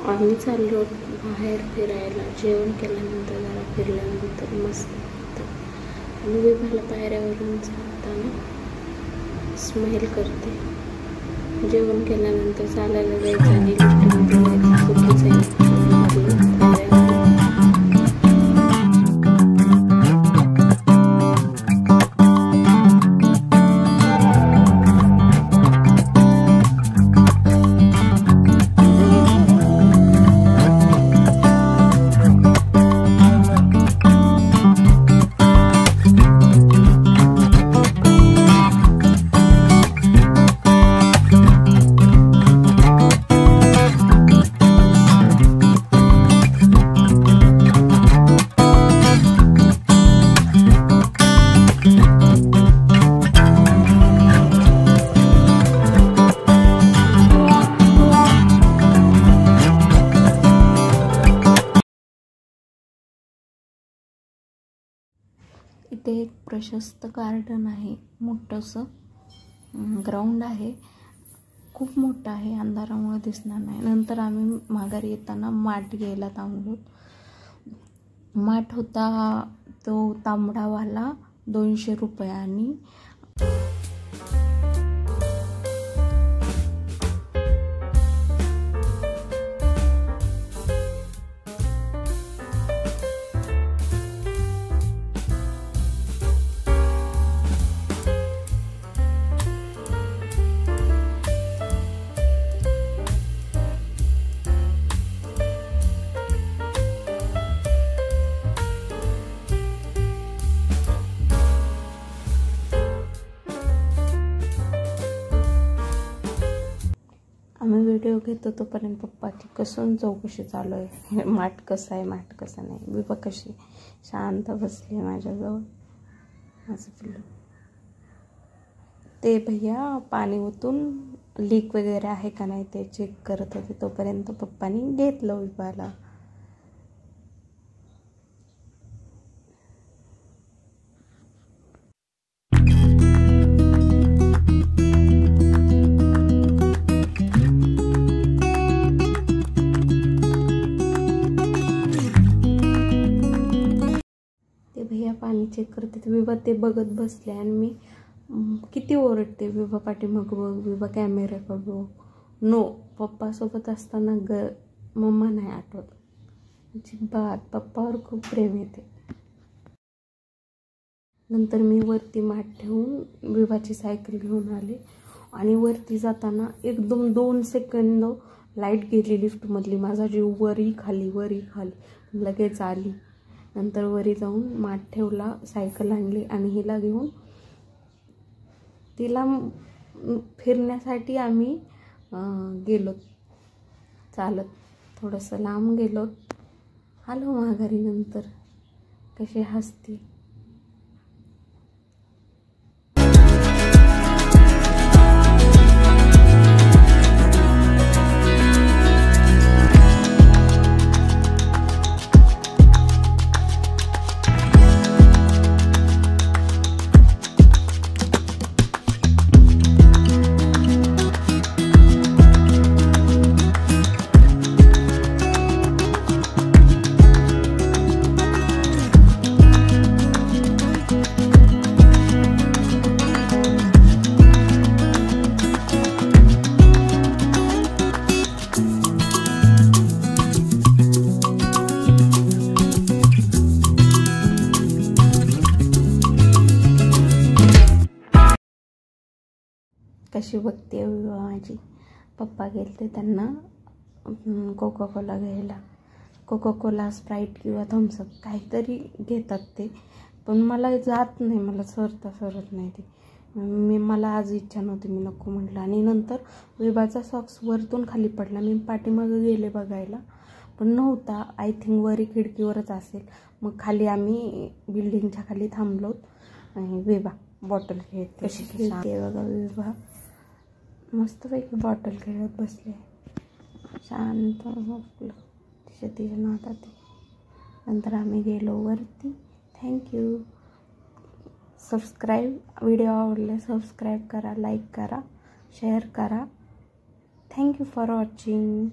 आम्ही चाललो बाहेर फिरायला. जेवण केल्यानंतर जरा फिरल्यानंतर मस्त वाटतं. मी विभाला पायऱ्यावरून जाताना स्माईल करते. जेवण केल्यानंतर चालायला जायचं आणि लिफ्टमध्ये जायचं चुकीचं आहे. इथे एक प्रशस्त गार्डन आहे, मोठंसं ग्राउंड आहे, खूप मोठं आहे, अंधारामुळे दिसणार नाही. नंतर आम्ही माघारी येताना माठ घ्यायला थांबलो. माठ होता तो तांबडावाला 200 रुपयांनी. आम्ही व्हिडिओ घेतो तोपर्यंत पप्पाची कसून चौकशी चालू आहे. माठ कसं आहे, माठ कसं नाही. विभा कशी शांत बसली माझ्याजवळ. माझं पिल्लू ते भैया पाणी ओतून लीक वगैरे आहे का नाही ते चेक करत होते. तोपर्यंत पप्पानी घेतलं विभाला. भैया पाणी चेक करते. विभा ते बघत बसले आणि मी किती ओरडते, विभा पाठीमाग बघ, विभा कॅमेऱ्याकडे बघ. नो, पप्पासोबत असताना मम्मा नाही आठवत. अजिबात पप्पावर खूप प्रेम येते. नंतर मी वरती माठ ठेवून विभाची सायकल घेऊन आले आणि वरती जाताना एकदम 2 सेकंद लाईट गेली लिफ्टमधली. माझा जीव वरी खाली लगेच आली. नंतर वरी जाऊन माठ ठेवला, सायकल आणली आणि हिला घेऊन तिला फिरण्यासाठी आम्ही गेलो चालत. थोडंसं लांब गेलो, आलो माघारी. नंतर कशी हसती. कशी बघते माझी. पप्पा गेलते त्यांना कोका कोला घ्यायला. कोका कोला, स्प्राईट किंवा थम्सअप काहीतरी घेतात ते, पण मला जात नाही, मला सरत नाही ते. मला आज इच्छा नव्हती, मी नको म्हटलं. आणि नंतर विभाचा सॉक्स वरतून खाली पडला. मी पाठीमागे गेले बघायला, पण नव्हता. आय थिंक वरी खिडकीवरच असेल. मग खाली आम्ही बिल्डिंगच्या खाली थांबलोत आणि विभा बॉटल खेळते. कशी खेळते बघा विभा, मस्तपैकी बॉटल खेळत बसले, शांत बसलं तिच्या नादात. नंतर आम्ही गेलो वरती. थँक्यू. सबस्क्राईब, व्हिडिओ आवडले सबस्क्राईब करा, लाईक करा, शेअर करा. Thank you for watching.